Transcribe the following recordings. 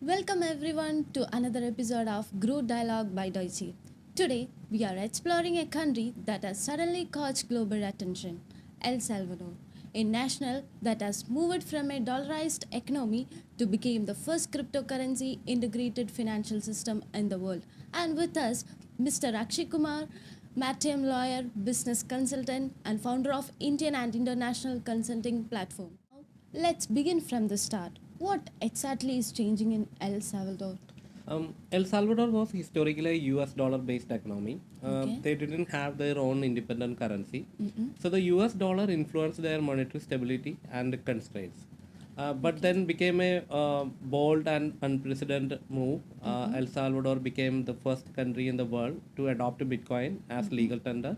Welcome everyone to another episode of Grow Dialogue by Deutsche. Today we are exploring a country that has suddenly caught global attention, El Salvador, a nation that has moved from a dollarized economy to become the first cryptocurrency integrated financial system in the world. And with us, Mr. Akshay Kumar, maritime lawyer, business consultant, and founder of Indian and International Consulting Platform. Let's begin from the start. What exactly is changing in El Salvador? El Salvador was historically a US dollar based economy. Okay. They didn't have their own independent currency. So the US dollar influenced their monetary stability and constraints. But then became a bold and unprecedented move. El Salvador became the first country in the world to adopt Bitcoin as legal tender.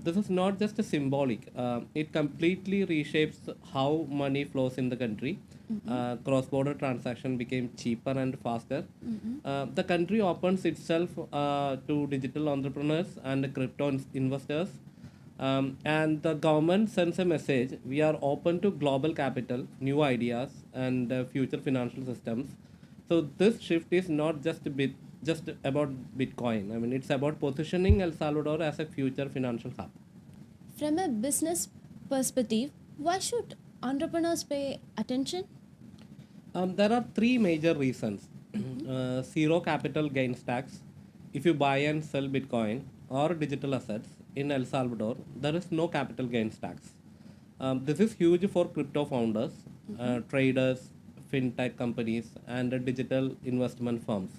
This is not just a symbolic, it completely reshapes how money flows in the country. Cross border transaction became cheaper and faster. The country opens itself to digital entrepreneurs and crypto investors. And the government sends a message: we are open to global capital, new ideas, and future financial systems. So this shift is not just about Bitcoin. I mean, it's about positioning El Salvador as a future financial hub. From a business perspective, why should entrepreneurs pay attention? There are three major reasons. Zero capital gains tax. If you buy and sell Bitcoin or digital assets in El Salvador, there is no capital gains tax. This is huge for crypto founders, traders, fintech companies, and digital investment firms.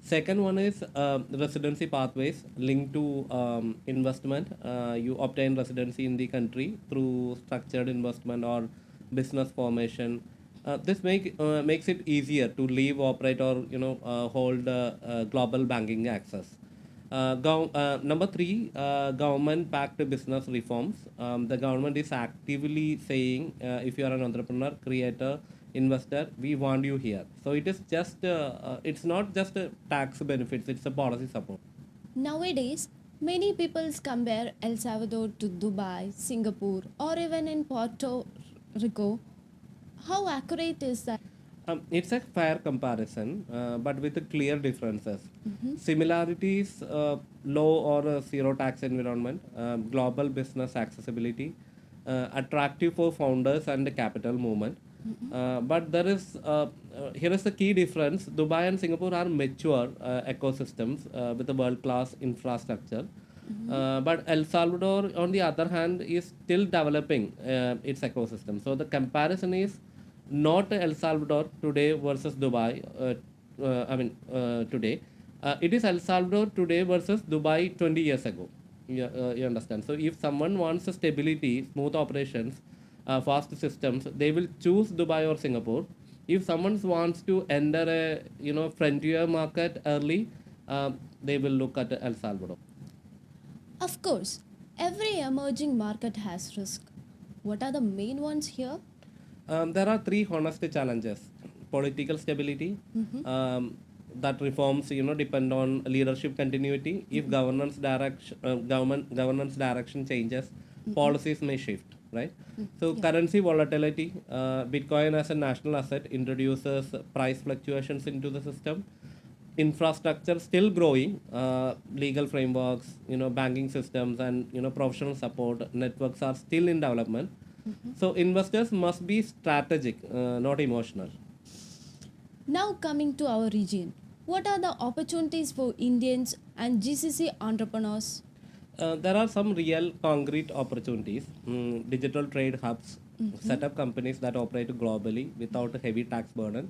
Second one is residency pathways linked to investment. You obtain residency in the country through structured investment or business formation. This makes it easier to live, operate, or hold global banking access. Number three, government-backed business reforms. The government is actively saying, if you are an entrepreneur, creator, investor, we want you here. So it's not just a tax benefits; it's a policy support. Nowadays, many people compare El Salvador to Dubai, Singapore, or even in Puerto Rico. How accurate is that? It's a fair comparison, but with clear differences. Similarities: low or zero tax environment, global business accessibility, attractive for founders and capital movement. But here is the key difference: Dubai and Singapore are mature ecosystems with a world-class infrastructure. But El Salvador, on the other hand, is still developing its ecosystem. So the comparison is not El Salvador today versus Dubai. Today, it is El Salvador today versus Dubai 20 years ago. You understand? So if someone wants a stability, smooth operations, fast systems, they will choose Dubai or Singapore. If someone wants to enter a frontier market early, they will look at El Salvador. Of course, every emerging market has risk. What are the main ones here? There are three honest challenges: political stability, that reforms depend on leadership continuity. If governance direction changes, policies may shift. Right. So Yeah. currency volatility, Bitcoin as a national asset introduces price fluctuations into the system. Infrastructure still growing, legal frameworks, banking systems, and professional support networks are still in development. So investors must be strategic, not emotional. Now, coming to our region, what are the opportunities for Indians and GCC entrepreneurs? There are some real concrete opportunities. Digital trade hubs, set up companies that operate globally without a heavy tax burden.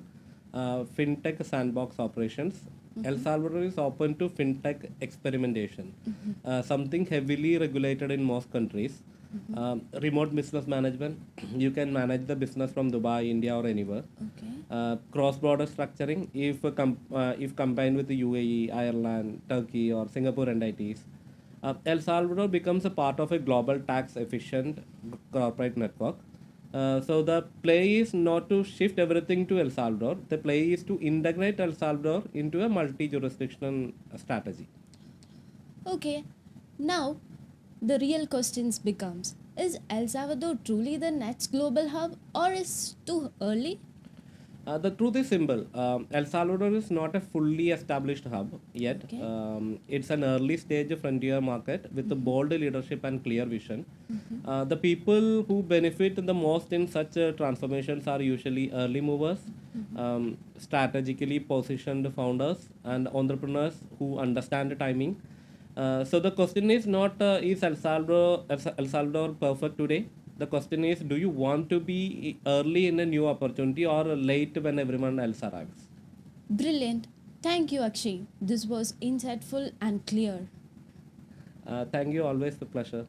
Fintech sandbox operations. El Salvador is open to fintech experimentation, something heavily regulated in most countries. Remote business management, you can manage the business from Dubai, India, or anywhere. Okay. Cross-border structuring, if combined with the UAE, Ireland, Turkey, or Singapore entities, El Salvador becomes a part of a global tax-efficient corporate network. So the play is not to shift everything to El Salvador. The play is to integrate El Salvador into a multi-jurisdictional strategy. Okay. Now, the real questions becomes, is El Salvador truly the next global hub or is too early? The truth is simple. El Salvador is not a fully established hub yet. Okay. It's an early stage frontier market with a bold leadership and clear vision. The people who benefit the most in such transformations are usually early movers, strategically positioned founders, and entrepreneurs who understand the timing. So the question is not is El Salvador perfect today? The question is, do you want to be early in a new opportunity or late when everyone else arrives? Brilliant. Thank you, Akshay. This was insightful and clear. Thank you, always a pleasure.